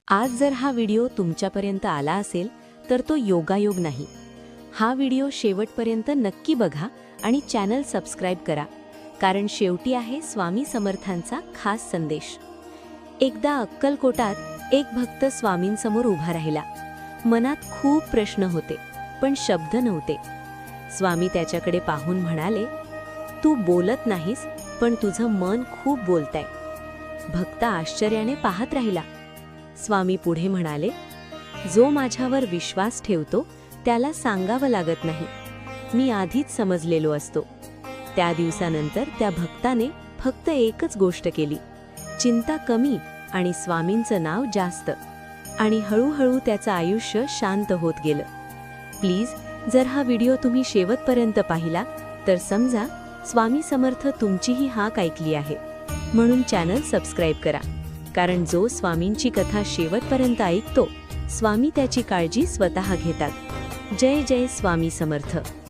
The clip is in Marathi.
आज जर हा व्हिडिओ तुमच्यापर्यंत आला असेल तर तो योगायोग नाही. हा व्हिडिओ शेवटपर्यंत नक्की बघा आणि चॅनल सबस्क्राईब करा, कारण शेवटी आहे स्वामी समर्थांचा खास संदेश. एकदा अक्कलकोटात एक भक्त स्वामींसमोर उभा राहिला. मनात खूप प्रश्न होते, पण शब्द नव्हते. स्वामी त्याच्याकडे पाहून म्हणाले, "तू बोलत नाहीस, पण तुझं मन खूप बोलतंय." भक्त आश्चर्याने पाहत राहिला. स्वामी पुढे म्हणाले, "जो माझ्यावर विश्वास ठेवतो त्याला सांगावं लागत नाही. मी आधीच समजलेलो असतो." त्या दिवसानंतर त्या भक्ताने फक्त एकच गोष्ट केली, चिंता कमी आणि स्वामींचं नाव जास्त. आणि हळूहळू त्याचं आयुष्य शांत होत गेलं. प्लीज, जर हा व्हिडिओ तुम्ही शेवटपर्यंत पाहिला तर समजा स्वामी समर्थ तुमचीही हाक ऐकली आहे. म्हणून चॅनल सबस्क्राईब करा, कारण जो स्वामींची कथा शेवटपर्यंत ऐकतो, स्वामी त्याची काळजी स्वतः घेतात. जय जय स्वामी समर्थ.